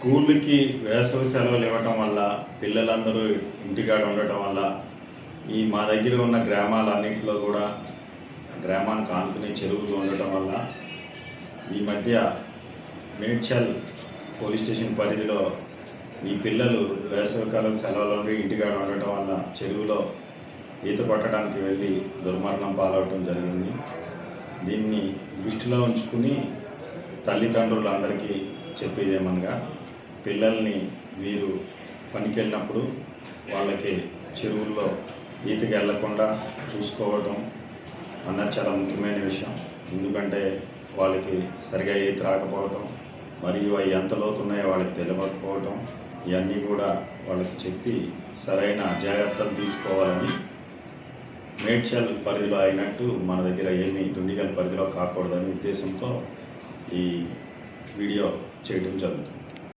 స్కూల్కి వేసవి సెలవులు ఇవ్వటం వల్ల పిల్లలందరూ ఇంటికాడ ఉండటం వల్ల మా దగ్గర ఉన్న గ్రామాలన్నింటిలో కూడా గ్రామానికి ఆనుకునే చెరువులు ఉండటం వల్ల ఈ మధ్య మేడ్చల్ పోలీస్ స్టేషన్ పరిధిలో ఈ పిల్లలు వేసవికాలం సెలవులలో ఇంటికాడ ఉండటం వల్ల చెరువులో ఈత కొట్టడానికి వెళ్ళి దుర్మరణం పాలవటం జరిగింది. దీన్ని దృష్టిలో ఉంచుకుని తల్లిదండ్రులందరికీ చెప్పేదేమనగా పిల్లల్ని వీరు పనికి వెళ్ళినప్పుడు వాళ్ళకి చెరువుల్లో ఈతకి వెళ్లకుండా చూసుకోవటం అన్నది చాలా ముఖ్యమైన విషయం. ఎందుకంటే వాళ్ళకి సరిగా ఈత రాకపోవటం మరియు అవి ఎంత లోతున్నాయో వాళ్ళకి తెలియకపోవటం ఇవన్నీ కూడా వాళ్ళకి చెప్పి సరైన జాగ్రత్తలు తీసుకోవాలని మేడ్చల్ పరిధిలో అయినట్టు మన దగ్గర ఏమీ దుండిగల్ పరిధిలో కాకూడదనే ఉద్దేశంతో ఈ వీడియో చేయడం జరుగుతుంది.